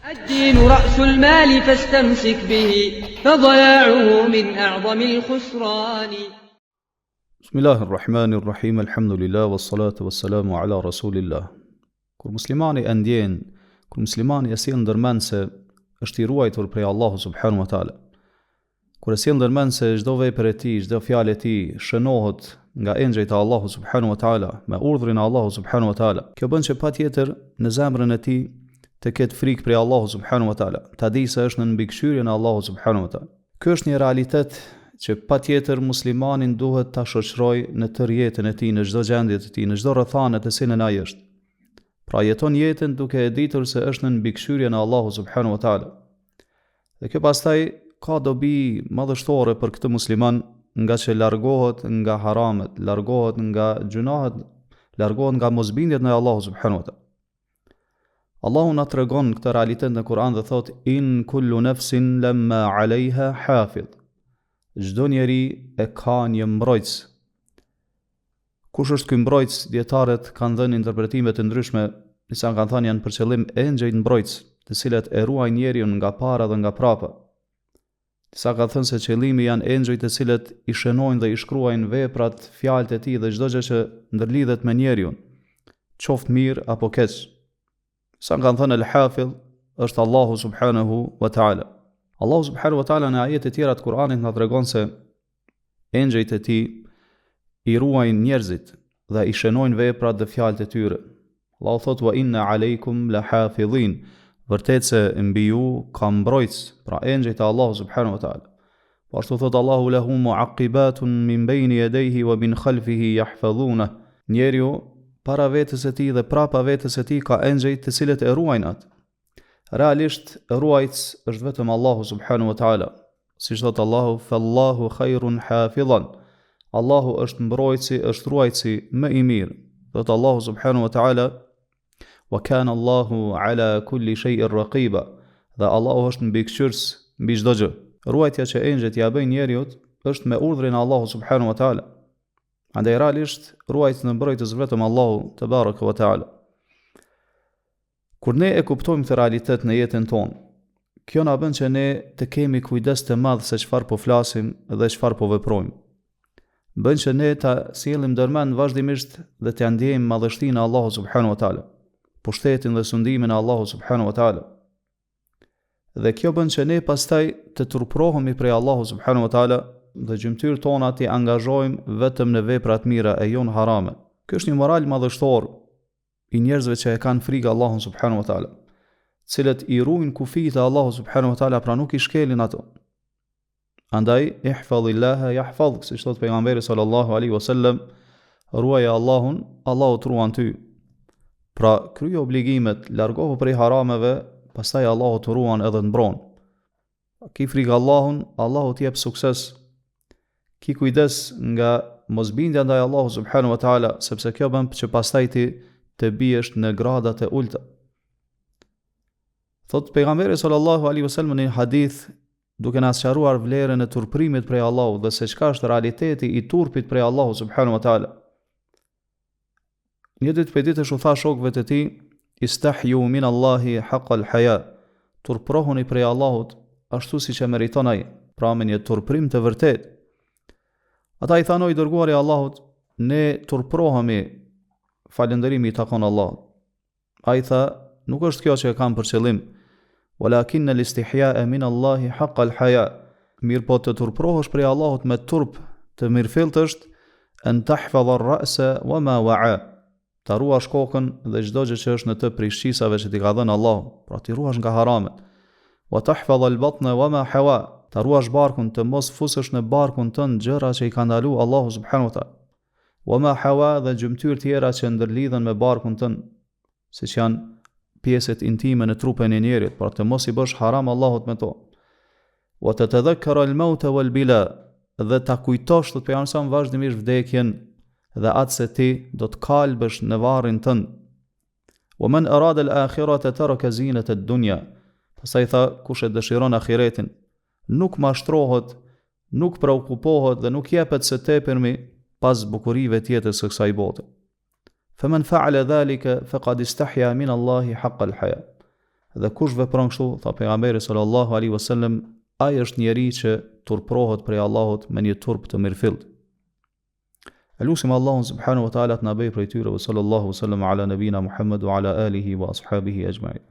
الدين رأس المال فاستمسك به فضياعه من أعظم الخسران. بسم الله الرحمن الرحيم الحمد لله والصلاة والسلام على رسول الله. Kur muslimani e ndjen, kur muslimani e sjell ndërmend se është I ruajtur prej Allahu subhanahu wa taala. Kur e sjell ndërmend se çdo vepër e tij, çdo fjalë e tij shënohet nga engjëjt e Allahu subhanahu wa taala me urdhrin e Allahu subhanahu wa taala. Kjo bën që patjetër në zemrën e tij të ketë frikë prej Allahu subhanahu wa taala. Ta di se është në mbikëqyrjen e Allahu subhanahu wa taala. Ky është një realitet që patjetër muslimanin duhet ta shoqërojë në tërë jetën e tij, në çdo gjendje të tij, në çdo rrethane të cilën ai është. Pra jeton jetën duke e ditur se është në mbikëqyrjen e Allahu subhanahu wa taala. Dhe kjo pastaj ka dobi madhështore për këtë musliman, nga që largohet nga haramet, largohet nga gjunahet, largohet nga mosbindjet në Allahu subhanahu wa taala. Allahu na tregon këtë realitet në Kur'an dhe thot: In kullu nafsin lamma 'alayha hafidh. Çdo njeri e ka një mbrojtës. Kush është ky mbrojtës? Dietarët kanë dhënë interpretime të ndryshme, disa kanë thënë janë për qëllim engjëjt mbrojtës, të cilët e ruajnë njeriun nga para dhe nga prapa. Disa kanë thënë se qëllimi janë engjëjt të cilët I shënojnë dhe I shkruajnë veprat, fjalët e tij dhe çdo gjë që ndërlidhet me njeriun, qoftë mirë apo keq. Sa kanë thënë el-Hafidh është Allahu subhanahu wa taala. Allahu subhanahu wa taala në ajete të tjera të Kur'anit na tregon se engjëjt e tij I ruajnë njerëzit dhe I shënojnë veprat dhe fjalët e tyre. Allahu thot: Wa inna alaykum lahafidhin. Vërtet se mbi ju ka mbrojtës, pra engjëjt e Allahu subhanahu wa taala. Po ashtu thot Allahu: lahu mu'aqibatun min bayni yadayhi wa min khalfihi yahfazuna. Njeriu para vetës e tij dhe prapa vetës e tij ka engjëjt të cilët e ruajnë atë. Realisht ruajtës është vetëm Allahu subhanahu wa taala. Siç thot Allahu: fallahu khairun hafidhan. Allahu është mbrojtësi, është ruajtësi më I mirë. Thot Allahu subhanahu wa taala: wa kana Allahu ala kulli shay'in raqiba. Dhe Allahu është mbikëqyrës mbi çdo gjë. Ruajtja që engjëjt ja bëjnë njeriut është me urdhrin e Allahu subhanahu wa taala. Andaj realisht ruajtës në mbrojtës vetëm Allahu te baraka wa taala. Kur ne e kuptojmë këtë realitet në jetën tonë, kjo na bën që ne të kemi kujdes të madh se çfarë po flasim dhe çfarë po veprojmë. Bën që ne ta sjellim ndërmend vazhdimisht dhe të ndjejmë madhështinë e Allahut subhanahu wa taala, pushtetin dhe sundimin e Allahut subhanahu wa taala. Dhe kjo bën që ne pastaj të turprohemi prej Allahut subhanahu wa taala dhe gjymtyrët tona të angazhojmë vetëm në vepra të mira e jo në harame. Ky është një moral madhështor I njerëzve që e kanë frikë Allahun subhanahu wa taala, cilët I ruajnë kufijtë e Allahut subhanahu wa taala, pra nuk I shkelin ato. Andaj ihfazillaha yahfazuk, siç thot pejgamberi sallallahu alaihi wasallam, ruaje Allahun, Allahu të ruan ty. Pra krye obligimet, largohu prej harameve, pastaj Allahu të ruan edhe të mbron. Ki frikë Allahun, Allahu të jep sukses. Ki kujdes nga mosbindja ndaj Allahu subhanahu wa taala, sepse kjo bën që pastaj ti të biesh në gradat e ulta. Thot pejgamberi sallallahu alaihi wasallam në një hadith, duke na sqaruar vlerën e turprimit prej Allahut dhe se çka është realiteti I turpit prej Allahut subhanahu wa taala. Një ditë për ditësh u tha shokëve të tij: istahyu min Allahi haqqa al-haya. Turprohuni prej Allahut ashtu siç e meriton ai, pra me një turprim të vërtetë. Ata I thanë: o I dërguari I Allahut, ne turprohemi, falënderimi I takon Allahut. Ai tha: nuk është kjo që e kam për qëllim, walakin al-istihya'a min Allahi haqqa al-haya. Mirë po të turprohesh prej Allahut me turp të mirëfillt është an tahfadha ar-ra'sa wa ma wa'a. Ta ruash kokën dhe çdo gjë që është në të prej shqisave që ti ka dhënë Allahu, pra ti ruash nga haramet. Wa tahfadha al-batna wa ma hawa. Ta ruash barkun, të mos fusësh në barkun tënd gjëra që I ka ndaluar Allahu subhanahu wa taala. Wa ma hawa, dhe gjymtyr tjera që ndërlidhen me barkun tënd, siç janë pjesët intime në trupin e njerit, pra të mos I bësh haram Allahut me to. Wa tatadhakkara al-maut wal-bila, dhe ta kujtosh të pejgamberin vazhdimisht vdekjen dhe atë se ti do të kalbesh në varrin tënd. Wa man arada al-akhirata taraka zinata ad-dunya. Pastaj tha, kush e dëshiron ahiretin, nuk mashtrohet, nuk preokupohet dhe nuk jepet së tepërmi pas bukurive tjetër së kësaj bote. فمن فعل ذلك فقد استحيا من الله حق الحياء. Dhe kush vepron kështu, tha pejgamberi sallallahu alaihi wasallam, ai është njeri që turprohet prej Allahut me një turp të mirëfillt. Elusim Allahun subhanahu wa taala të na bëjë prej tyre. Sallallahu wasallam ala nabina Muhammad wa ala alihi wa ashabihi ajma'in.